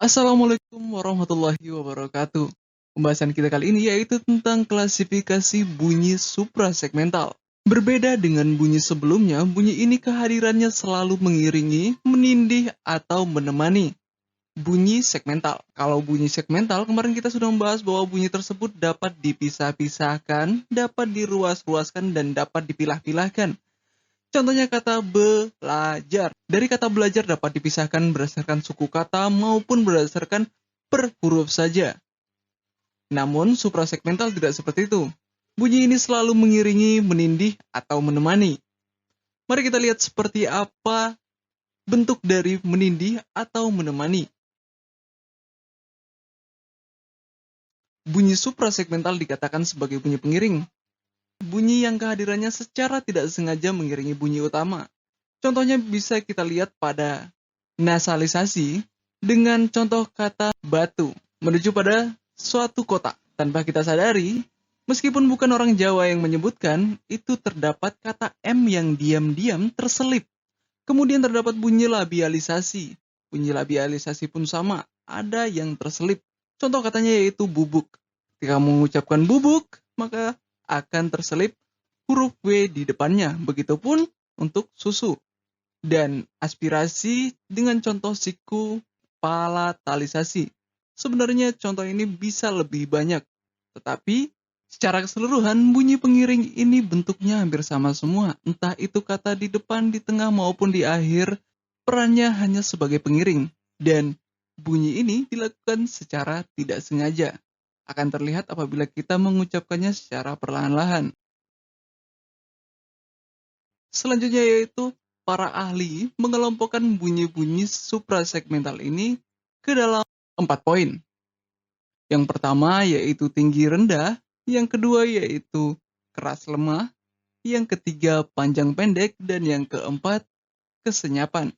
Assalamualaikum warahmatullahi wabarakatuh. Pembahasan kita kali ini yaitu tentang klasifikasi bunyi suprasegmental. Berbeda dengan bunyi sebelumnya, bunyi ini kehadirannya selalu mengiringi, menindih, atau menemani bunyi segmental. Kalau bunyi segmental, kemarin kita sudah membahas bahwa bunyi tersebut dapat dipisah-pisahkan, dapat diruas-ruaskan, dan dapat dipilah-pilahkan. Contohnya kata belajar. Dari kata belajar dapat dipisahkan berdasarkan suku kata maupun berdasarkan per huruf saja. Namun suprasegmental tidak seperti itu. Bunyi ini selalu mengiringi, menindih, atau menemani. Mari kita lihat seperti apa bentuk dari menindih atau menemani. Bunyi suprasegmental dikatakan sebagai bunyi pengiring. Bunyi yang kehadirannya secara tidak sengaja mengiringi bunyi utama. Contohnya bisa kita lihat pada nasalisasi dengan contoh kata batu menuju pada suatu kota. Tanpa kita sadari, meskipun bukan orang Jawa yang menyebutkan, itu terdapat kata M yang diam-diam terselip. Kemudian terdapat bunyi labialisasi. Bunyi labialisasi pun sama, ada yang terselip. Contoh katanya yaitu bubuk. Ketika mengucapkan bubuk, maka akan terselip huruf W di depannya. Begitupun untuk susu. Dan aspirasi dengan contoh siku palatalisasi. Sebenarnya contoh ini bisa lebih banyak, tetapi secara keseluruhan bunyi pengiring ini bentuknya hampir sama semua. Entah itu kata di depan, di tengah maupun di akhir, perannya hanya sebagai pengiring. Dan bunyi ini dilakukan secara tidak sengaja. Akan terlihat apabila kita mengucapkannya secara perlahan-lahan. Selanjutnya yaitu para ahli mengelompokkan bunyi-bunyi suprasegmental ini ke dalam 4 poin. Yang pertama yaitu tinggi rendah, yang kedua yaitu keras lemah, yang ketiga panjang pendek, dan yang keempat kesenyapan.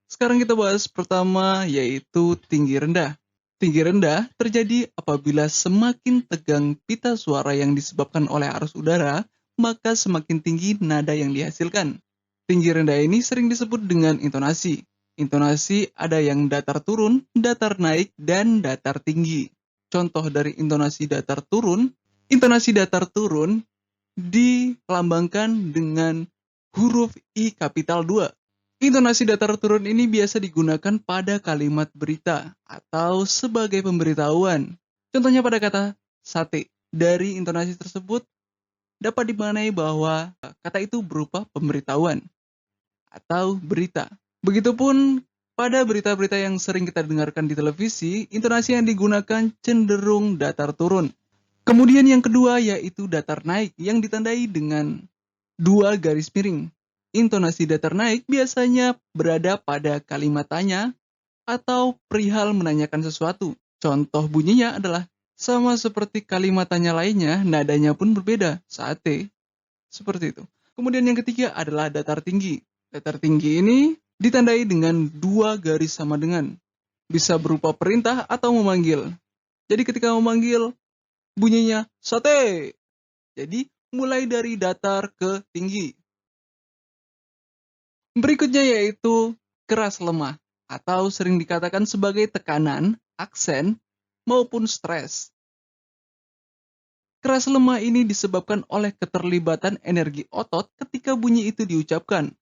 Sekarang kita bahas pertama yaitu tinggi rendah. Tinggi rendah terjadi apabila semakin tegang pita suara yang disebabkan oleh arus udara, maka semakin tinggi nada yang dihasilkan. Tinggi rendah ini sering disebut dengan intonasi. Intonasi ada yang datar turun, datar naik, dan datar tinggi. Contoh dari intonasi datar turun dilambangkan dengan huruf I kapital 2. Intonasi datar turun ini biasa digunakan pada kalimat berita atau sebagai pemberitahuan. Contohnya pada kata sate. Dari intonasi tersebut dapat dimaknai bahwa kata itu berupa pemberitahuan atau berita. Begitupun pada berita-berita yang sering kita dengarkan di televisi, intonasi yang digunakan cenderung datar turun. Kemudian yang kedua yaitu datar naik yang ditandai dengan 2 garis miring. Intonasi datar naik biasanya berada pada kalimat tanya atau perihal menanyakan sesuatu. Contoh bunyinya adalah sama seperti kalimat tanya lainnya, nadanya pun berbeda, sate. Seperti itu. Kemudian yang ketiga adalah datar tinggi. Datar tinggi ini ditandai dengan 2 garis sama dengan. Bisa berupa perintah atau memanggil. Jadi ketika memanggil, bunyinya sate. Jadi mulai dari datar ke tinggi. Berikutnya yaitu keras lemah atau sering dikatakan sebagai tekanan, aksen, maupun stres. Keras lemah ini disebabkan oleh keterlibatan energi otot ketika bunyi itu diucapkan.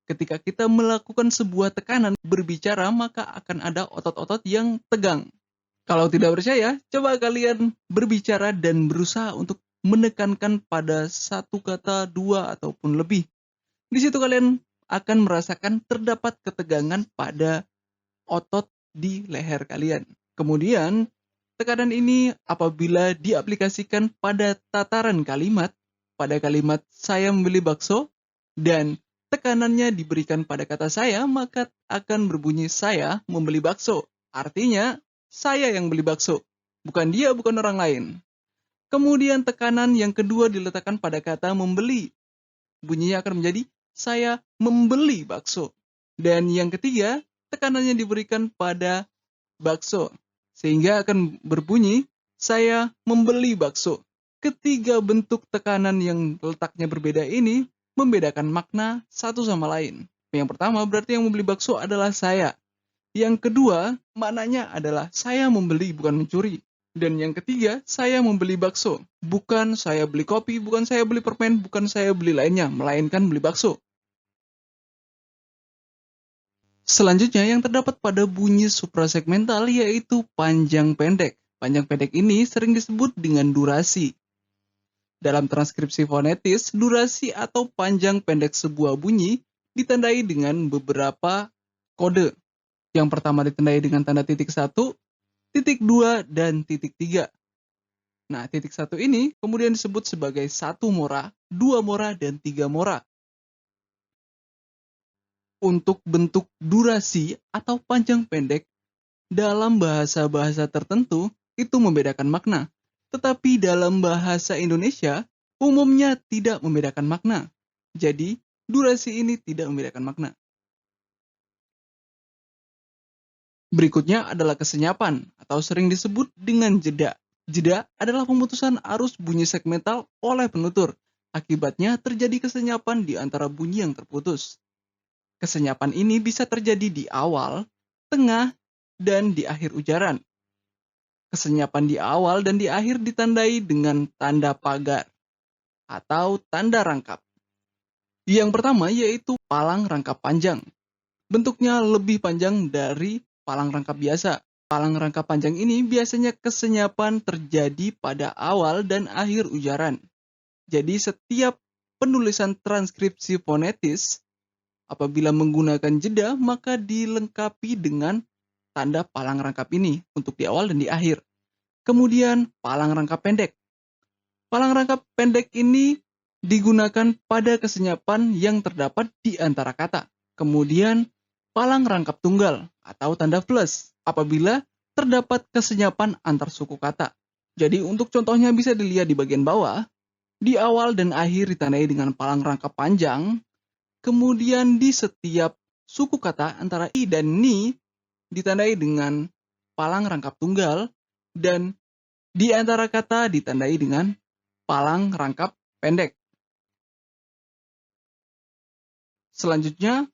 Ketika kita melakukan sebuah tekanan berbicara, maka akan ada otot-otot yang tegang. Kalau tidak percaya, coba kalian berbicara dan berusaha untuk menekankan pada satu kata, dua, ataupun lebih. Di situ kalian akan merasakan terdapat ketegangan pada otot di leher kalian. Kemudian, tekanan ini apabila diaplikasikan pada tataran kalimat, pada kalimat saya membeli bakso, dan tekanannya diberikan pada kata saya, maka akan berbunyi saya membeli bakso. Artinya, saya yang beli bakso, bukan dia, bukan orang lain. Kemudian tekanan yang kedua diletakkan pada kata membeli. Bunyinya akan menjadi saya membeli bakso. Dan yang ketiga, tekanannya diberikan pada bakso. Sehingga akan berbunyi, saya membeli bakso. Ketiga bentuk tekanan yang letaknya berbeda ini membedakan makna satu sama lain. Yang pertama berarti yang membeli bakso adalah saya. Yang kedua, maknanya adalah saya membeli bukan mencuri. Dan yang ketiga, saya membeli bakso. Bukan saya beli kopi, bukan saya beli permen, bukan saya beli lainnya, melainkan beli bakso. Selanjutnya yang terdapat pada bunyi suprasegmental yaitu panjang pendek. Panjang pendek ini sering disebut dengan durasi. Dalam transkripsi fonetis, durasi atau panjang pendek sebuah bunyi ditandai dengan beberapa kode. Yang pertama ditandai dengan tanda titik 1, titik 2, dan titik 3. Nah, titik 1 ini kemudian disebut sebagai 1 mora, 2 mora, dan 3 mora. Untuk bentuk durasi atau panjang pendek dalam bahasa-bahasa tertentu itu membedakan makna. Tetapi dalam bahasa Indonesia umumnya tidak membedakan makna. Jadi, durasi ini tidak membedakan makna. Berikutnya adalah kesenyapan atau sering disebut dengan jeda. Jeda adalah pemutusan arus bunyi segmental oleh penutur. Akibatnya terjadi kesenyapan di antara bunyi yang terputus. Kesenyapan ini bisa terjadi di awal, tengah, dan di akhir ujaran. Kesenyapan di awal dan di akhir ditandai dengan tanda pagar atau tanda rangkap. Yang pertama yaitu palang rangkap panjang. Bentuknya lebih panjang dari palang rangkap biasa. Palang rangkap panjang ini biasanya kesenyapan terjadi pada awal dan akhir ujaran. Jadi setiap penulisan transkripsi fonetis apabila menggunakan jeda maka dilengkapi dengan tanda palang rangkap ini untuk di awal dan di akhir. Kemudian palang rangkap pendek. Palang rangkap pendek ini digunakan pada kesenyapan yang terdapat di antara kata. Kemudian palang rangkap tunggal atau tanda plus apabila terdapat kesenyapan antar suku kata. Jadi untuk contohnya bisa dilihat di bagian bawah. Di awal dan akhir ditandai dengan palang rangkap panjang. Kemudian di setiap suku kata antara i dan ni ditandai dengan palang rangkap tunggal dan di antara kata ditandai dengan palang rangkap pendek. Selanjutnya,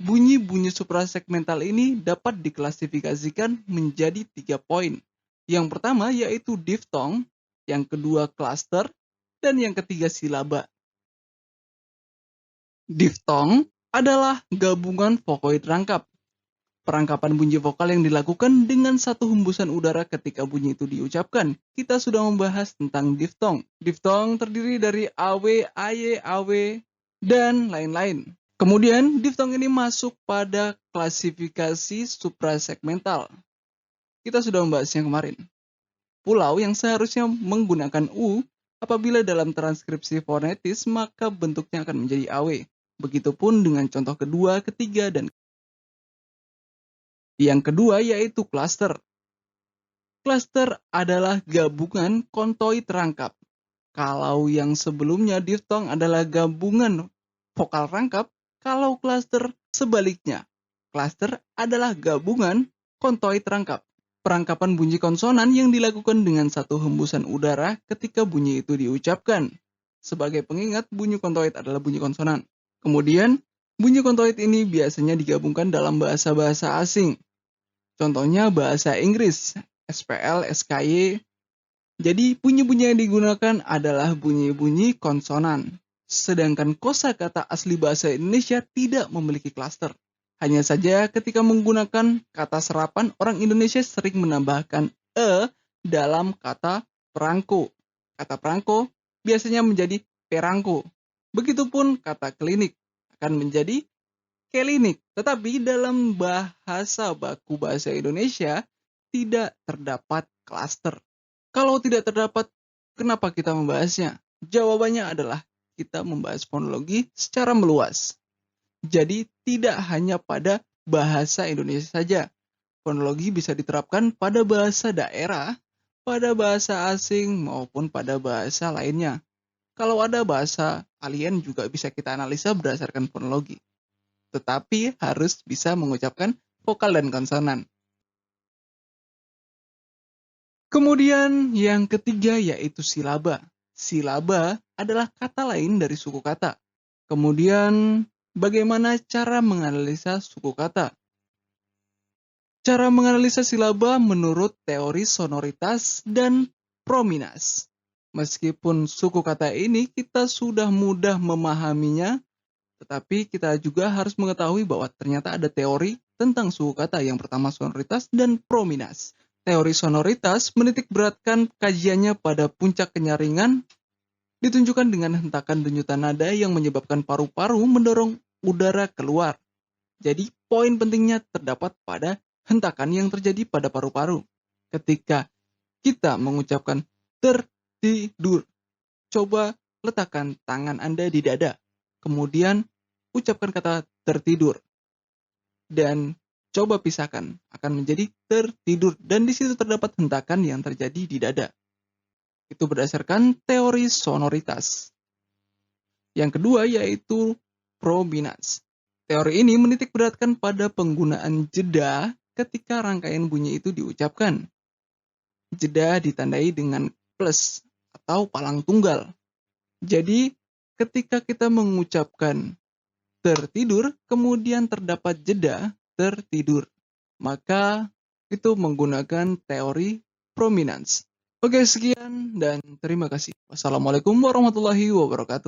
bunyi-bunyi suprasegmental ini dapat diklasifikasikan menjadi 3 poin. Yang pertama yaitu diftong, yang kedua cluster, dan yang ketiga silaba. Diftong adalah gabungan vokoid rangkap. Perangkapan bunyi vokal yang dilakukan dengan satu hembusan udara ketika bunyi itu diucapkan. Kita sudah membahas tentang diftong. Diftong terdiri dari aw, ay, aw, dan lain-lain. Kemudian, diftong ini masuk pada klasifikasi suprasegmental. Kita sudah membahasnya kemarin. Pulau yang seharusnya menggunakan u, apabila dalam transkripsi fonetis, maka bentuknya akan menjadi aw. Begitupun dengan contoh kedua, ketiga, dan yang kedua yaitu cluster. Cluster adalah gabungan kontoid rangkap. Kalau yang sebelumnya diftong adalah gabungan vokal rangkap, kalau cluster sebaliknya. Cluster adalah gabungan kontoid rangkap. Perangkapan bunyi konsonan yang dilakukan dengan satu hembusan udara ketika bunyi itu diucapkan. Sebagai pengingat, bunyi kontoid adalah bunyi konsonan. Kemudian, bunyi kontoid ini biasanya digabungkan dalam bahasa-bahasa asing. Contohnya bahasa Inggris, SPL, SKY. Jadi bunyi-bunyi yang digunakan adalah bunyi-bunyi konsonan. Sedangkan kosakata asli bahasa Indonesia tidak memiliki klaster. Hanya saja ketika menggunakan kata serapan, orang Indonesia sering menambahkan e dalam kata perangko. Kata perangko biasanya menjadi perangko. Begitupun kata klinik akan menjadi klinik. Tetapi dalam bahasa baku bahasa Indonesia tidak terdapat klaster. Kalau tidak terdapat, kenapa kita membahasnya? Jawabannya adalah kita membahas fonologi secara meluas. Jadi tidak hanya pada bahasa Indonesia saja. Fonologi bisa diterapkan pada bahasa daerah, pada bahasa asing, maupun pada bahasa lainnya. Kalau ada bahasa alien juga bisa kita analisa berdasarkan fonologi. Tetapi harus bisa mengucapkan vokal dan konsonan. Kemudian yang ketiga yaitu silaba. Silaba adalah kata lain dari suku kata. Kemudian bagaimana cara menganalisa suku kata? Cara menganalisa silaba menurut teori sonoritas dan prominas. Meskipun suku kata ini kita sudah mudah memahaminya, tetapi kita juga harus mengetahui bahwa ternyata ada teori tentang suku kata. Yang pertama sonoritas dan prominas. Teori sonoritas menitik beratkan kajiannya pada puncak kenyaringan, ditunjukkan dengan hentakan denyutan nada yang menyebabkan paru-paru mendorong udara keluar. Jadi poin pentingnya terdapat pada hentakan yang terjadi pada paru-paru. Ketika kita mengucapkan tertidur, coba letakkan tangan Anda di dada. Kemudian ucapkan kata tertidur. Dan coba pisahkan, akan menjadi tertidur. Dan di situ terdapat hentakan yang terjadi di dada. Itu berdasarkan teori sonoritas. Yang kedua yaitu prominans. Teori ini menitik beratkan pada penggunaan jeda ketika rangkaian bunyi itu diucapkan. Jeda ditandai dengan plus atau palang tunggal. Jadi, ketika kita mengucapkan tertidur, kemudian terdapat jeda tertidur. Maka itu menggunakan teori prominans. Oke, sekian dan terima kasih. Wassalamualaikum warahmatullahi wabarakatuh.